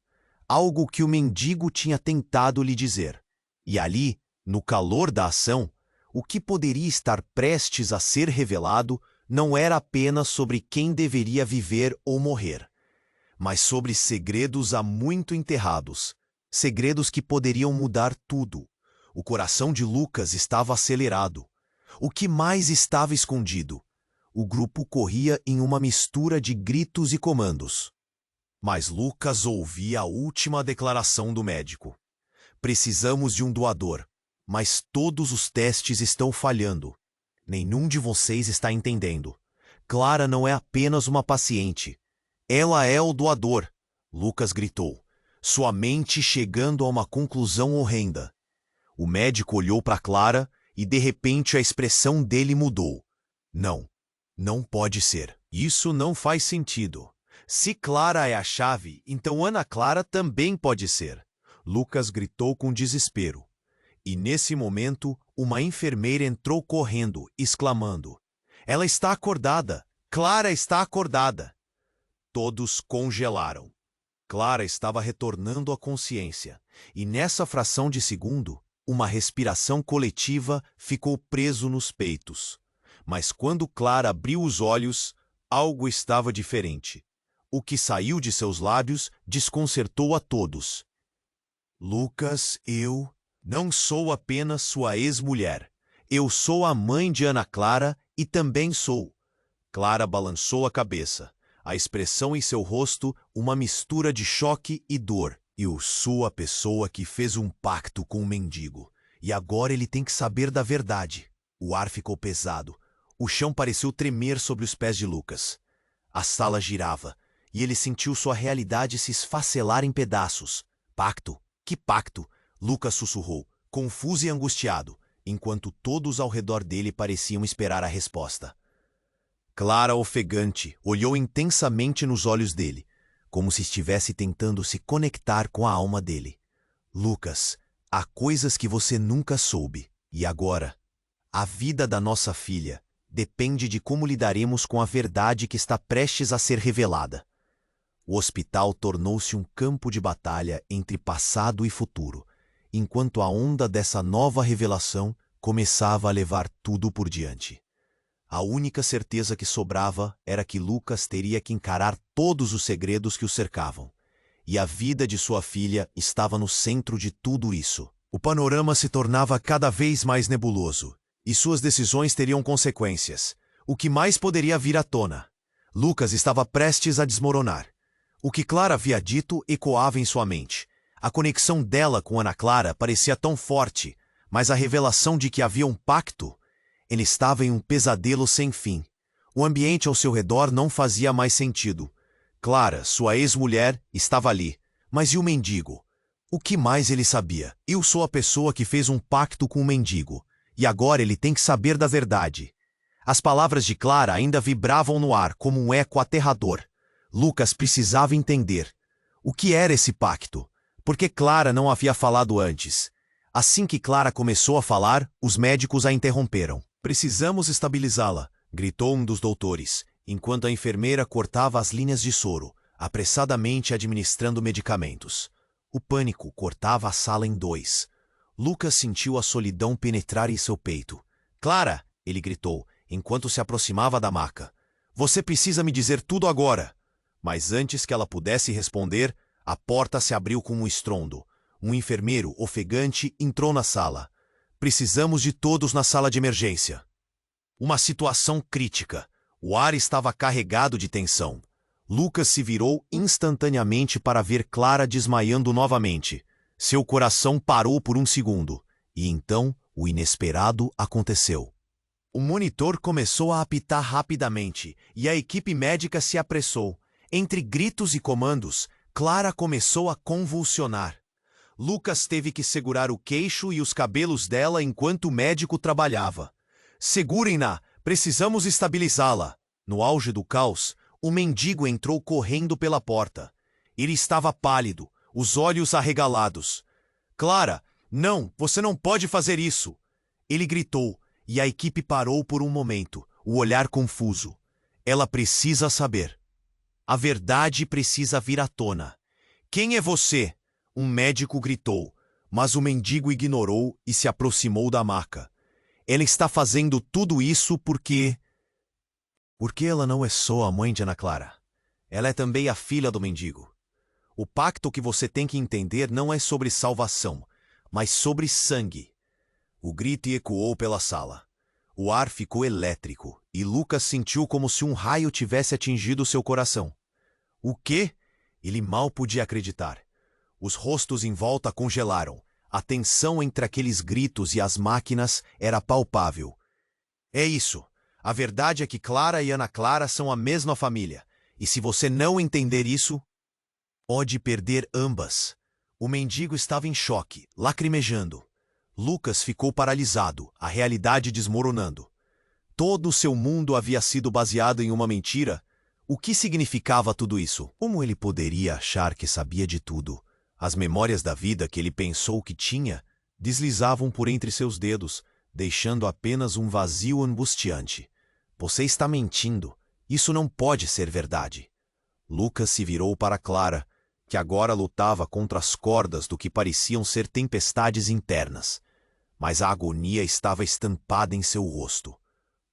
Algo que o mendigo tinha tentado lhe dizer. E ali, no calor da ação, o que poderia estar prestes a ser revelado não era apenas sobre quem deveria viver ou morrer, mas sobre segredos há muito enterrados, segredos que poderiam mudar tudo. O coração de Lucas estava acelerado. O que mais estava escondido? O grupo corria em uma mistura de gritos e comandos. Mas Lucas ouvia a última declaração do médico. Precisamos de um doador, mas todos os testes estão falhando. Nenhum de vocês está entendendo. Clara não é apenas uma paciente. Ela é o doador, Lucas gritou, sua mente chegando a uma conclusão horrenda. O médico olhou para Clara e de repente a expressão dele mudou. Não, não pode ser. Isso não faz sentido. Se Clara é a chave, então Ana Clara também pode ser. Lucas gritou com desespero. E nesse momento, uma enfermeira entrou correndo, exclamando: Ela está acordada! Clara está acordada! Todos congelaram. Clara estava retornando à consciência, e nessa fração de segundo, uma respiração coletiva ficou preso nos peitos. Mas quando Clara abriu os olhos, algo estava diferente. O que saiu de seus lábios desconcertou a todos. Lucas, eu não sou apenas sua ex-mulher. Eu sou a mãe de Ana Clara e também sou. Clara balançou a cabeça. A expressão em seu rosto, uma mistura de choque e dor. Eu sou a pessoa que fez um pacto com o mendigo. E agora ele tem que saber da verdade. O ar ficou pesado. O chão pareceu tremer sobre os pés de Lucas. A sala girava, e ele sentiu sua realidade se esfacelar em pedaços. Pacto? Que pacto? Lucas sussurrou, confuso e angustiado, enquanto todos ao redor dele pareciam esperar a resposta. Clara, ofegante, olhou intensamente nos olhos dele, como se estivesse tentando se conectar com a alma dele. Lucas, há coisas que você nunca soube. E agora? A vida da nossa filha depende de como lidaremos com a verdade que está prestes a ser revelada. O hospital tornou-se um campo de batalha entre passado e futuro, enquanto a onda dessa nova revelação começava a levar tudo por diante. A única certeza que sobrava era que Lucas teria que encarar todos os segredos que o cercavam, e a vida de sua filha estava no centro de tudo isso. O panorama se tornava cada vez mais nebuloso, e suas decisões teriam consequências. O que mais poderia vir à tona? Lucas estava prestes a desmoronar. O que Clara havia dito ecoava em sua mente. A conexão dela com Ana Clara parecia tão forte, mas a revelação de que havia um pacto... Ele estava em um pesadelo sem fim. O ambiente ao seu redor não fazia mais sentido. Clara, sua ex-mulher, estava ali. Mas e o mendigo? O que mais ele sabia? Eu sou a pessoa que fez um pacto com o mendigo. E agora ele tem que saber da verdade. As palavras de Clara ainda vibravam no ar como um eco aterrador. Lucas precisava entender. O que era esse pacto? Por que Clara não havia falado antes? Assim que Clara começou a falar, os médicos a interromperam. Precisamos estabilizá-la, gritou um dos doutores, enquanto a enfermeira cortava as linhas de soro, apressadamente administrando medicamentos. O pânico cortava a sala em dois. Lucas sentiu a solidão penetrar em seu peito. Clara, ele gritou, enquanto se aproximava da maca. Você precisa me dizer tudo agora. Mas antes que ela pudesse responder, a porta se abriu com um estrondo. Um enfermeiro, ofegante, entrou na sala. Precisamos de todos na sala de emergência. Uma situação crítica. O ar estava carregado de tensão. Lucas se virou instantaneamente para ver Clara desmaiando novamente. Seu coração parou por um segundo. E então, o inesperado aconteceu. O monitor começou a apitar rapidamente, e a equipe médica se apressou. Entre gritos e comandos, Clara começou a convulsionar. Lucas teve que segurar o queixo e os cabelos dela enquanto o médico trabalhava. Segurem-na! Precisamos estabilizá-la! No auge do caos, o mendigo entrou correndo pela porta. Ele estava pálido, os olhos arregalados. Clara, não, você não pode fazer isso! Ele gritou, e a equipe parou por um momento, o olhar confuso. Ela precisa saber. A verdade precisa vir à tona. Quem é você? Um médico gritou, mas o mendigo ignorou e se aproximou da maca. Ela está fazendo tudo isso porque... Porque ela não é só a mãe de Ana Clara. Ela é também a filha do mendigo. O pacto que você tem que entender não é sobre salvação, mas sobre sangue. O grito ecoou pela sala. O ar ficou elétrico e Lucas sentiu como se um raio tivesse atingido seu coração. O quê? Ele mal podia acreditar. Os rostos em volta congelaram. A tensão entre aqueles gritos e as máquinas era palpável. É isso. A verdade é que Clara e Ana Clara são a mesma família. E se você não entender isso, pode perder ambas. O mendigo estava em choque, lacrimejando. Lucas ficou paralisado, a realidade desmoronando. Todo o seu mundo havia sido baseado em uma mentira. O que significava tudo isso? Como ele poderia achar que sabia de tudo? As memórias da vida que ele pensou que tinha deslizavam por entre seus dedos, deixando apenas um vazio angustiante. Você está mentindo. Isso não pode ser verdade. Lucas se virou para Clara, que agora lutava contra as cordas do que pareciam ser tempestades internas. Mas a agonia estava estampada em seu rosto.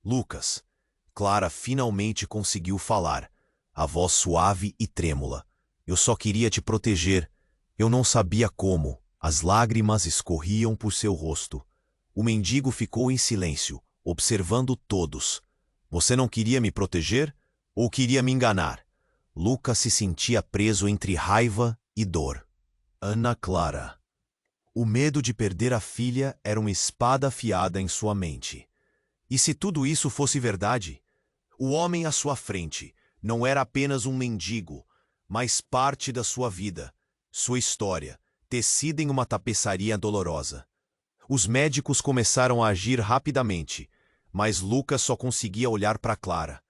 Lucas. Clara finalmente conseguiu falar, a voz suave e trêmula. Eu só queria te proteger. Eu não sabia como. As lágrimas escorriam por seu rosto. O mendigo ficou em silêncio, observando todos. Você não queria me proteger? Ou queria me enganar? Lucas se sentia preso entre raiva e dor. Ana Clara. O medo de perder a filha era uma espada afiada em sua mente. E se tudo isso fosse verdade? O homem à sua frente não era apenas um mendigo, mas parte da sua vida, sua história, tecida em uma tapeçaria dolorosa. Os médicos começaram a agir rapidamente, mas Lucas só conseguia olhar para Clara.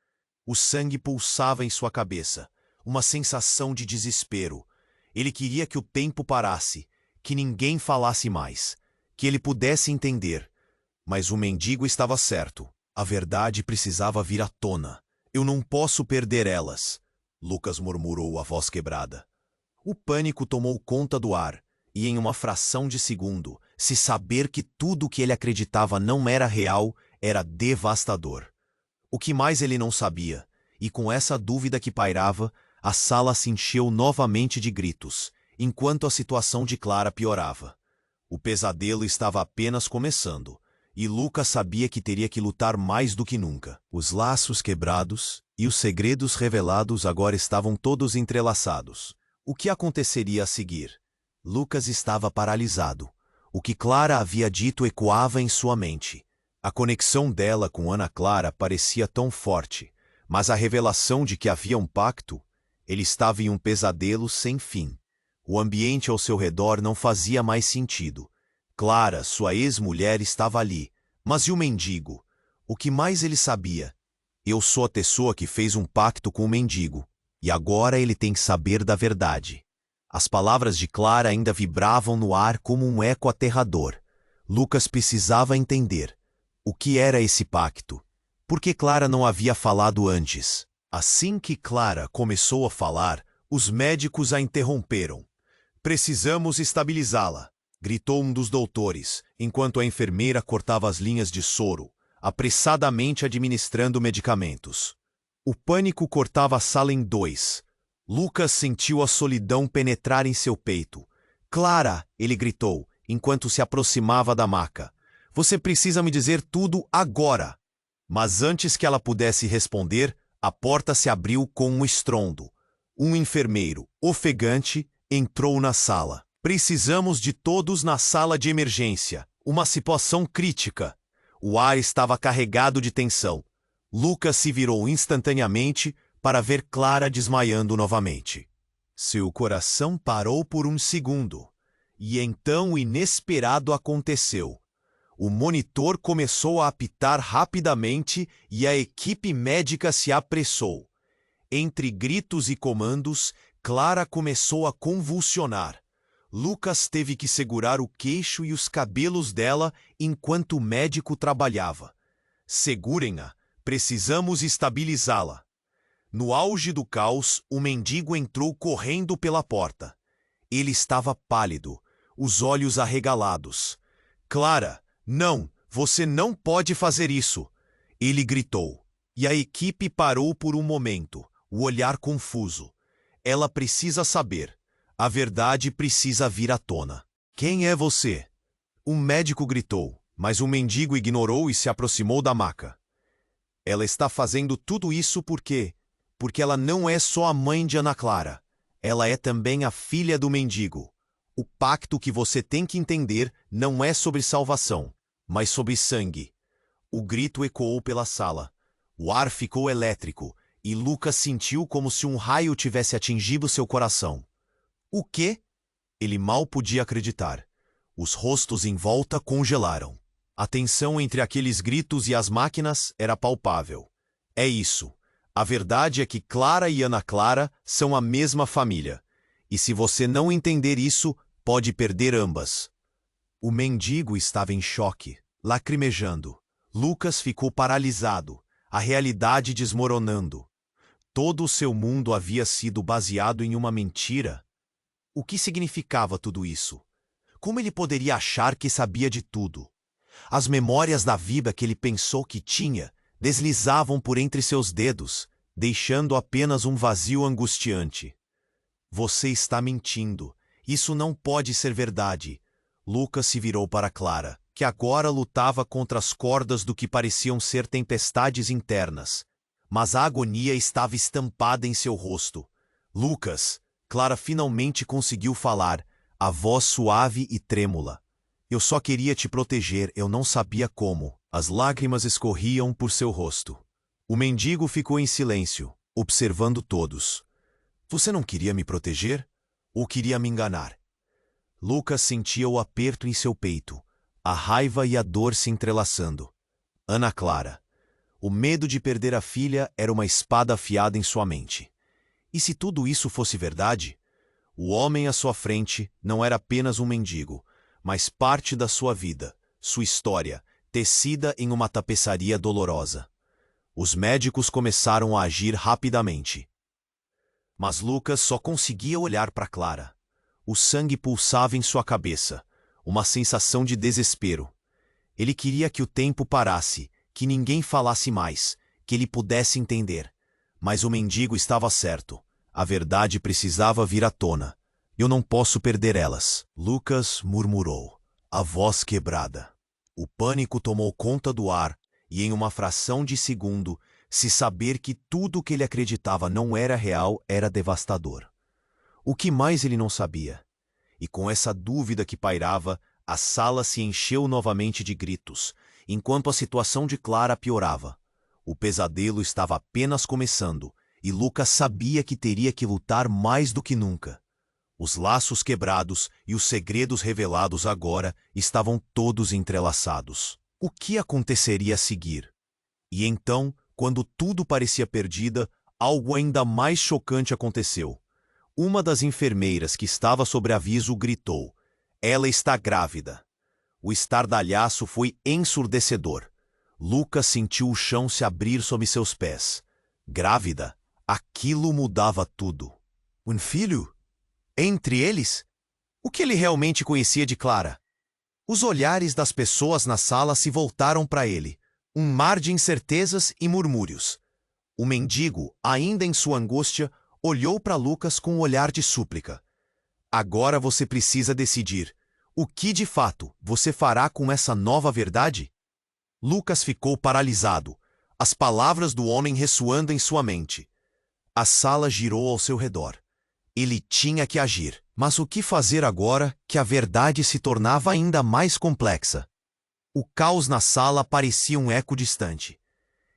O sangue pulsava em sua cabeça, uma sensação de desespero. Ele queria que o tempo parasse, que ninguém falasse mais, que ele pudesse entender. Mas o mendigo estava certo. A verdade precisava vir à tona. Eu não posso perder elas, Lucas murmurou a voz quebrada. O pânico tomou conta do ar, e em uma fração de segundo, se saber que tudo o que ele acreditava não era real, era devastador. O que mais ele não sabia, e com essa dúvida que pairava, a sala se encheu novamente de gritos, enquanto a situação de Clara piorava. O pesadelo estava apenas começando, e Lucas sabia que teria que lutar mais do que nunca. Os laços quebrados e os segredos revelados agora estavam todos entrelaçados. O que aconteceria a seguir? Lucas estava paralisado. O que Clara havia dito ecoava em sua mente. A conexão dela com Ana Clara parecia tão forte, mas a revelação de que havia um pacto, ele estava em um pesadelo sem fim. O ambiente ao seu redor não fazia mais sentido. Clara, sua ex-mulher, estava ali. Mas e o mendigo? O que mais ele sabia? Eu sou a pessoa que fez um pacto com o mendigo, e agora ele tem que saber da verdade. As palavras de Clara ainda vibravam no ar como um eco aterrador. Lucas precisava entender. O que era esse pacto? Por que Clara não havia falado antes? Assim que Clara começou a falar, os médicos a interromperam. Precisamos estabilizá-la, gritou um dos doutores, enquanto a enfermeira cortava as linhas de soro, apressadamente administrando medicamentos. O pânico cortava a sala em dois. Lucas sentiu a solidão penetrar em seu peito. Clara, ele gritou, enquanto se aproximava da maca. Você precisa me dizer tudo agora. Mas antes que ela pudesse responder, a porta se abriu com um estrondo. Um enfermeiro, ofegante, entrou na sala. Precisamos de todos na sala de emergência. Uma situação crítica. O ar estava carregado de tensão. Lucas se virou instantaneamente para ver Clara desmaiando novamente. Seu coração parou por um segundo. E então o inesperado aconteceu. O monitor começou a apitar rapidamente e a equipe médica se apressou. Entre gritos e comandos, Clara começou a convulsionar. Lucas teve que segurar o queixo e os cabelos dela enquanto o médico trabalhava. Segurem-a, precisamos estabilizá-la. No auge do caos, o mendigo entrou correndo pela porta. Ele estava pálido, os olhos arregalados. Clara, não, você não pode fazer isso! Ele gritou. E a equipe parou por um momento, o olhar confuso. Ela precisa saber. A verdade precisa vir à tona. Quem é você? Um médico gritou, mas o mendigo ignorou e se aproximou da maca. Ela está fazendo tudo isso porque ela não é só a mãe de Ana Clara. Ela é também a filha do mendigo. O pacto que você tem que entender não é sobre salvação, mas sobre sangue. O grito ecoou pela sala. O ar ficou elétrico e Lucas sentiu como se um raio tivesse atingido seu coração. O quê? Ele mal podia acreditar. Os rostos em volta congelaram. A tensão entre aqueles gritos e as máquinas era palpável. É isso. A verdade é que Clara e Ana Clara são a mesma família. E se você não entender isso, pode perder ambas. O mendigo estava em choque, lacrimejando. Lucas ficou paralisado, a realidade desmoronando. Todo o seu mundo havia sido baseado em uma mentira. O que significava tudo isso? Como ele poderia achar que sabia de tudo? As memórias da vida que ele pensou que tinha deslizavam por entre seus dedos, deixando apenas um vazio angustiante. Você está mentindo. Isso não pode ser verdade. Lucas se virou para Clara, que agora lutava contra as cordas do que pareciam ser tempestades internas. Mas a agonia estava estampada em seu rosto. Lucas, Clara finalmente conseguiu falar, a voz suave e trêmula. Eu só queria te proteger, eu não sabia como. As lágrimas escorriam por seu rosto. O mendigo ficou em silêncio, observando todos. Você não queria me proteger? Ou queria me enganar? Lucas sentia o aperto em seu peito, a raiva e a dor se entrelaçando. Ana Clara. O medo de perder a filha era uma espada afiada em sua mente. E se tudo isso fosse verdade? O homem à sua frente não era apenas um mendigo, mas parte da sua vida, sua história, tecida em uma tapeçaria dolorosa. Os médicos começaram a agir rapidamente. Mas Lucas só conseguia olhar para Clara. O sangue pulsava em sua cabeça, uma sensação de desespero. Ele queria que o tempo parasse, que ninguém falasse mais, que ele pudesse entender. Mas o mendigo estava certo. A verdade precisava vir à tona. Eu não posso perder elas. Lucas murmurou, a voz quebrada. O pânico tomou conta do ar e, em uma fração de segundo, se saber que tudo o que ele acreditava não era real era devastador. O que mais ele não sabia? E com essa dúvida que pairava, a sala se encheu novamente de gritos, enquanto a situação de Clara piorava. O pesadelo estava apenas começando, e Lucas sabia que teria que lutar mais do que nunca. Os laços quebrados e os segredos revelados agora estavam todos entrelaçados. O que aconteceria a seguir? E então, quando tudo parecia perdido, algo ainda mais chocante aconteceu. Uma das enfermeiras que estava sob aviso gritou: "Ela está grávida." O estardalhaço foi ensurdecedor. Lucas sentiu o chão se abrir sob seus pés. Grávida? Aquilo mudava tudo. Um filho? Entre eles? O que ele realmente conhecia de Clara? Os olhares das pessoas na sala se voltaram para ele. Um mar de incertezas e murmúrios. O mendigo, ainda em sua angústia, olhou para Lucas com um olhar de súplica. Agora você precisa decidir. O que de fato você fará com essa nova verdade? Lucas ficou paralisado, as palavras do homem ressoando em sua mente. A sala girou ao seu redor. Ele tinha que agir, mas o que fazer agora que a verdade se tornava ainda mais complexa? O caos na sala parecia um eco distante.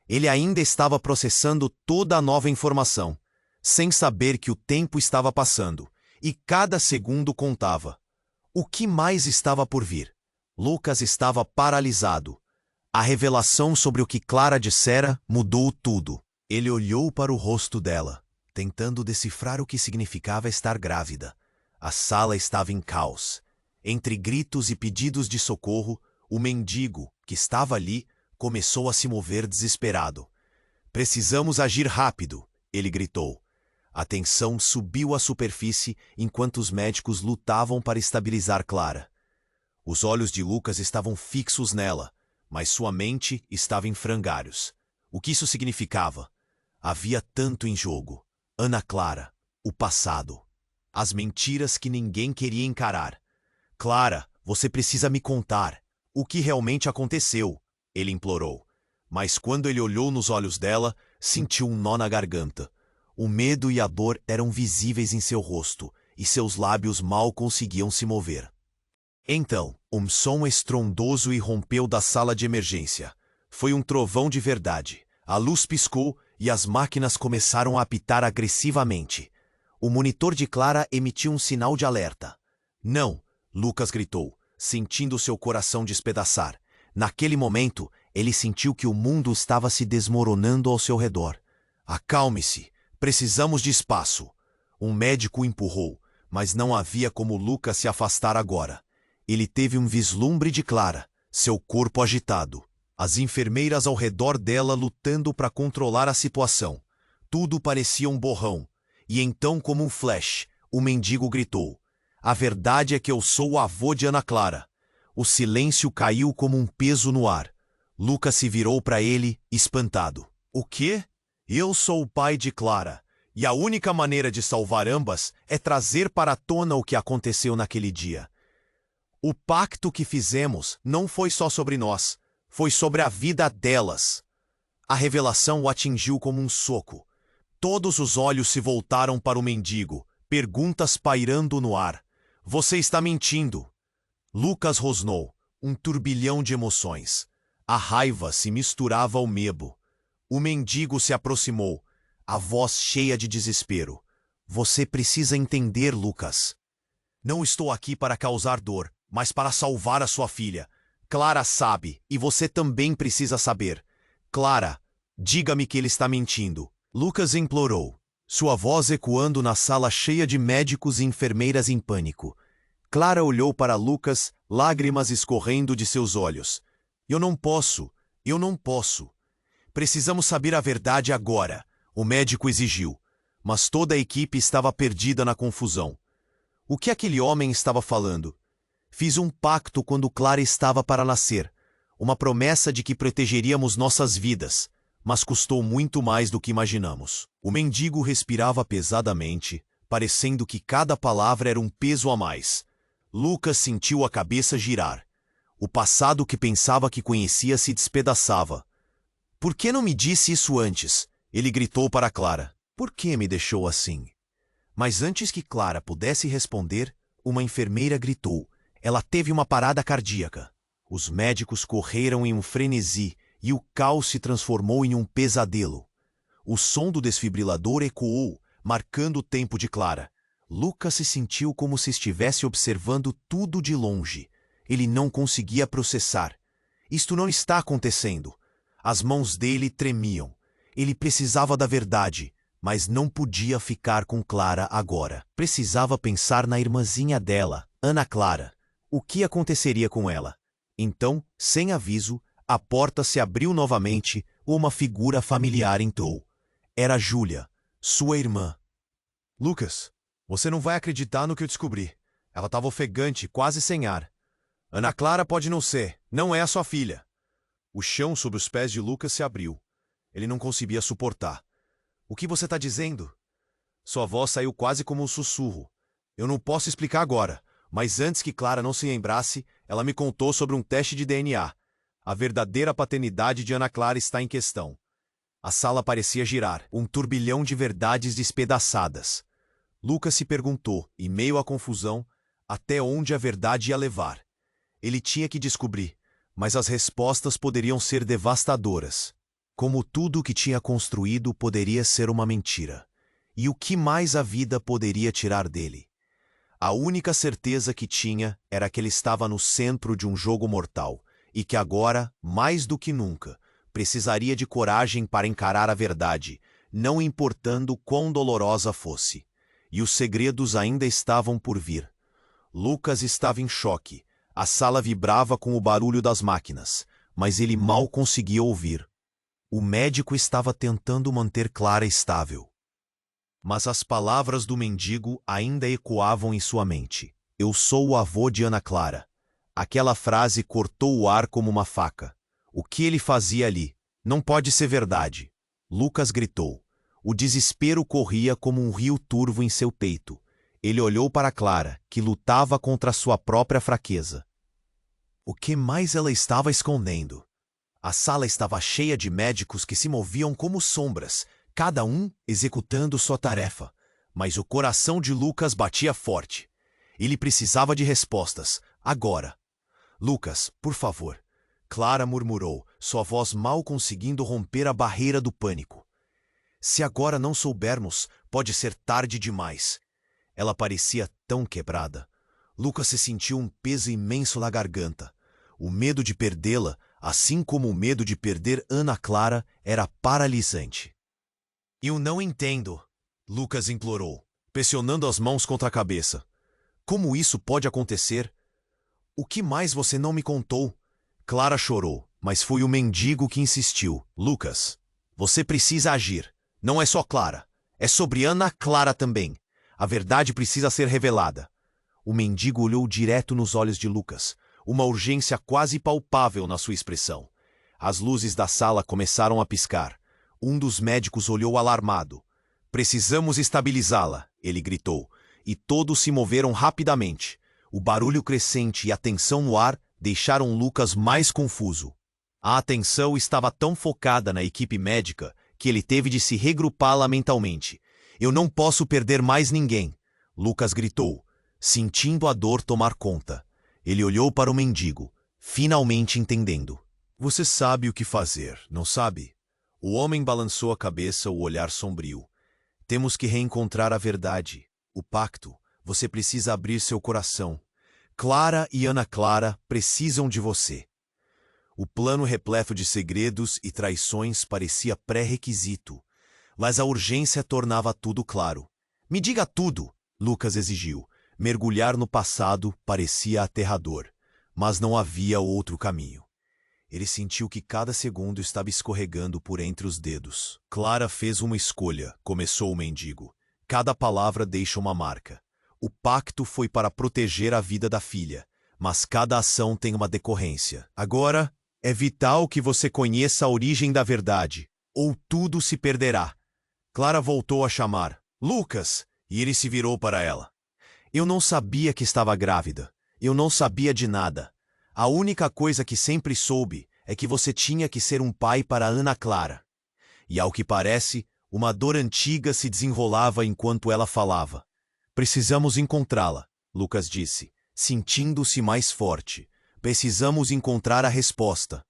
Ele ainda estava processando toda a nova informação, sem saber que o tempo estava passando, e cada segundo contava. O que mais estava por vir? Lucas estava paralisado. A revelação sobre o que Clara dissera mudou tudo. Ele olhou para o rosto dela, tentando decifrar o que significava estar grávida. A sala estava em caos. Entre gritos e pedidos de socorro, o mendigo, que estava ali, começou a se mover desesperado. "Precisamos agir rápido", ele gritou. A tensão subiu à superfície enquanto os médicos lutavam para estabilizar Clara. Os olhos de Lucas estavam fixos nela, mas sua mente estava em frangalhos. O que isso significava? Havia tanto em jogo. Ana Clara, o passado. As mentiras que ninguém queria encarar. "Clara, você precisa me contar. O que realmente aconteceu?", ele implorou. Mas quando ele olhou nos olhos dela, sentiu um nó na garganta. O medo e a dor eram visíveis em seu rosto, e seus lábios mal conseguiam se mover. Então, um som estrondoso irrompeu da sala de emergência. Foi um trovão de verdade. A luz piscou e as máquinas começaram a apitar agressivamente. O monitor de Clara emitiu um sinal de alerta. "Não!", Lucas gritou, sentindo seu coração despedaçar. Naquele momento, ele sentiu que o mundo estava se desmoronando ao seu redor. "Acalme-se. Precisamos de espaço." Um médico o empurrou, mas não havia como Lucas se afastar agora. Ele teve um vislumbre de Clara, seu corpo agitado. As enfermeiras ao redor dela lutando para controlar a situação. Tudo parecia um borrão. E então, como um flash, o mendigo gritou: "A verdade é que eu sou o avô de Ana Clara." O silêncio caiu como um peso no ar. Lucas se virou para ele, espantado. "O quê? Eu sou o pai de Clara. E a única maneira de salvar ambas é trazer para a tona o que aconteceu naquele dia. O pacto que fizemos não foi só sobre nós, foi sobre a vida delas." A revelação o atingiu como um soco. Todos os olhos se voltaram para o mendigo, perguntas pairando no ar. "Você está mentindo." Lucas rosnou, um turbilhão de emoções. A raiva se misturava ao medo. O mendigo se aproximou, a voz cheia de desespero. "Você precisa entender, Lucas. Não estou aqui para causar dor, mas para salvar a sua filha. Clara sabe, e você também precisa saber. Clara, diga-me que ele está mentindo." Lucas implorou, sua voz ecoando na sala cheia de médicos e enfermeiras em pânico. Clara olhou para Lucas, lágrimas escorrendo de seus olhos. Eu não posso. Precisamos saber a verdade agora", o médico exigiu. Mas toda a equipe estava perdida na confusão. O que aquele homem estava falando? "Fiz um pacto quando Clara estava para nascer. Uma promessa de que protegeríamos nossas vidas. Mas custou muito mais do que imaginamos." O mendigo respirava pesadamente, parecendo que cada palavra era um peso a mais. Lucas sentiu a cabeça girar. O passado que pensava que conhecia se despedaçava. "Por que não me disse isso antes?", ele gritou para Clara. "Por que me deixou assim?" Mas antes que Clara pudesse responder, uma enfermeira gritou. Ela teve uma parada cardíaca. Os médicos correram em um frenesi e o caos se transformou em um pesadelo. O som do desfibrilador ecoou, marcando o tempo de Clara. Lucas se sentiu como se estivesse observando tudo de longe. Ele não conseguia processar. Isto não está acontecendo. As mãos dele tremiam. Ele precisava da verdade, mas não podia ficar com Clara agora. Precisava pensar na irmãzinha dela, Ana Clara. O que aconteceria com ela? Então, sem aviso, a porta se abriu novamente e uma figura familiar entrou. Era Júlia, sua irmã. "Lucas, você não vai acreditar no que eu descobri." Ela estava ofegante, quase sem ar. "Ana Clara pode não ser, não é a sua filha." O chão sob os pés de Lucas se abriu. Ele não conseguia suportar. "O que você está dizendo?" Sua voz saiu quase como um sussurro. "Eu não posso explicar agora, mas antes que Clara não se lembrasse, ela me contou sobre um teste de DNA. A verdadeira paternidade de Ana Clara está em questão." A sala parecia girar, um turbilhão de verdades despedaçadas. Lucas se perguntou, em meio à confusão, até onde a verdade ia levar. Ele tinha que descobrir, mas as respostas poderiam ser devastadoras. Como tudo o que tinha construído poderia ser uma mentira. E o que mais a vida poderia tirar dele? A única certeza que tinha era que ele estava no centro de um jogo mortal e que agora, mais do que nunca, precisaria de coragem para encarar a verdade, não importando quão dolorosa fosse. E os segredos ainda estavam por vir. Lucas estava em choque. A sala vibrava com o barulho das máquinas, mas ele mal conseguia ouvir. O médico estava tentando manter Clara estável. Mas as palavras do mendigo ainda ecoavam em sua mente. Eu sou o avô de Ana Clara. Aquela frase cortou o ar como uma faca. O que ele fazia ali? Não pode ser verdade. Lucas gritou. O desespero corria como um rio turvo em seu peito. Ele olhou para Clara, que lutava contra sua própria fraqueza. O que mais ela estava escondendo? A sala estava cheia de médicos que se moviam como sombras, cada um executando sua tarefa. Mas o coração de Lucas batia forte. Ele precisava de respostas, agora. Lucas, por favor. Clara murmurou, sua voz mal conseguindo romper a barreira do pânico. Se agora não soubermos, pode ser tarde demais. Ela parecia tão quebrada. Lucas se sentiu um peso imenso na garganta. O medo de perdê-la, assim como o medo de perder Ana Clara, era paralisante. Eu não entendo, Lucas implorou, pressionando as mãos contra a cabeça. Como isso pode acontecer? O que mais você não me contou? Clara chorou, mas foi o mendigo que insistiu. Lucas, você precisa agir. Não é só Clara. É sobre Ana Clara também. A verdade precisa ser revelada. O mendigo olhou direto nos olhos de Lucas, uma urgência quase palpável na sua expressão. As luzes da sala começaram a piscar. Um dos médicos olhou alarmado. Precisamos estabilizá-la, ele gritou, e todos se moveram rapidamente. O barulho crescente e a tensão no ar deixaram Lucas mais confuso. A atenção estava tão focada na equipe médica que ele teve de se regrupá-la mentalmente. Eu não posso perder mais ninguém, Lucas gritou, sentindo a dor tomar conta. Ele olhou para o mendigo, finalmente entendendo. Você sabe o que fazer, não sabe? O homem balançou a cabeça, o olhar sombrio. Temos que reencontrar a verdade, o pacto. Você precisa abrir seu coração. Clara e Ana Clara precisam de você. O plano repleto de segredos e traições parecia pré-requisito, mas a urgência tornava tudo claro. Me diga tudo, Lucas exigiu. Mergulhar no passado parecia aterrador, mas não havia outro caminho. Ele sentiu que cada segundo estava escorregando por entre os dedos. Clara fez uma escolha, começou o mendigo. Cada palavra deixa uma marca. O pacto foi para proteger a vida da filha, mas cada ação tem uma decorrência. Agora, é vital que você conheça a origem da verdade, ou tudo se perderá. Clara voltou a chamar. Lucas! E ele se virou para ela. Eu não sabia que estava grávida. Eu não sabia de nada. A única coisa que sempre soube é que você tinha que ser um pai para Ana Clara. E ao que parece, uma dor antiga se desenrolava enquanto ela falava. Precisamos encontrá-la, Lucas disse, sentindo-se mais forte. Precisamos encontrar a resposta.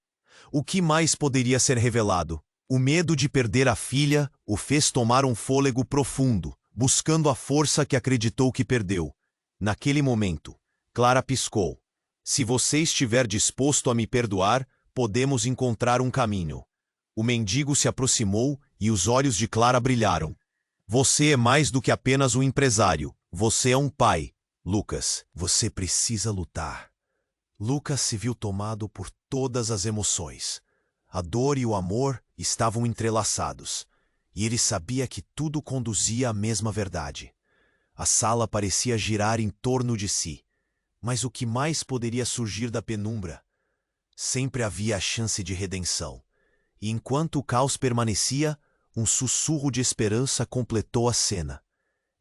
O que mais poderia ser revelado? O medo de perder a filha o fez tomar um fôlego profundo, buscando a força que acreditou que perdeu. Naquele momento, Clara piscou. Se você estiver disposto a me perdoar, podemos encontrar um caminho. O mendigo se aproximou e os olhos de Clara brilharam. Você é mais do que apenas um empresário. Você é um pai. Lucas, você precisa lutar. Lucas se viu tomado por todas as emoções. A dor e o amor estavam entrelaçados, e ele sabia que tudo conduzia à mesma verdade. A sala parecia girar em torno de si. Mas o que mais poderia surgir da penumbra? Sempre havia a chance de redenção. E enquanto o caos permanecia, um sussurro de esperança completou a cena.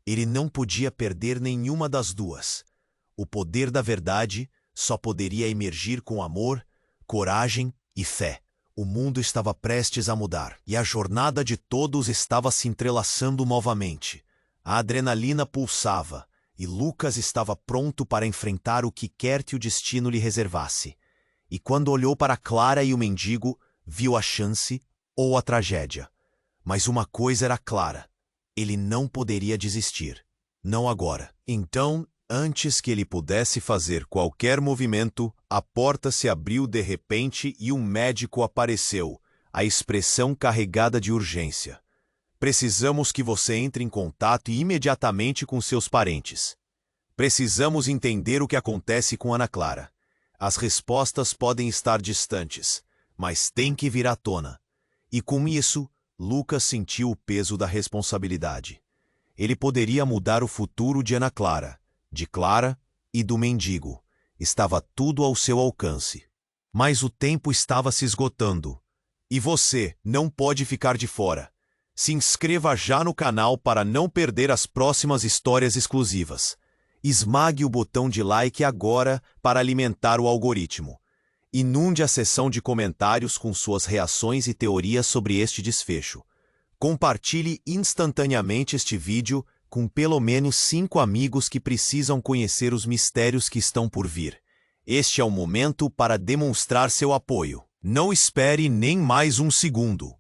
Ele não podia perder nenhuma das duas. O poder da verdade só poderia emergir com amor, coragem e fé. O mundo estava prestes a mudar, e a jornada de todos estava se entrelaçando novamente. A adrenalina pulsava, e Lucas estava pronto para enfrentar o que quer que o destino lhe reservasse. E quando olhou para Clara e o mendigo, viu a chance ou a tragédia. Mas uma coisa era clara: ele não poderia desistir. Não agora. Então, antes que ele pudesse fazer qualquer movimento, a porta se abriu de repente e um médico apareceu, a expressão carregada de urgência. Precisamos que você entre em contato imediatamente com seus parentes. Precisamos entender o que acontece com Ana Clara. As respostas podem estar distantes, mas têm que vir à tona. E com isso, Lucas sentiu o peso da responsabilidade. Ele poderia mudar o futuro de Ana Clara, de Clara e do mendigo. Estava tudo ao seu alcance. Mas o tempo estava se esgotando. E você não pode ficar de fora. Se inscreva já no canal para não perder as próximas histórias exclusivas. Esmague o botão de like agora para alimentar o algoritmo. Inunde a seção de comentários com suas reações e teorias sobre este desfecho. Compartilhe instantaneamente este vídeo com pelo menos 5 amigos que precisam conhecer os mistérios que estão por vir. Este é o momento para demonstrar seu apoio. Não espere nem mais um segundo.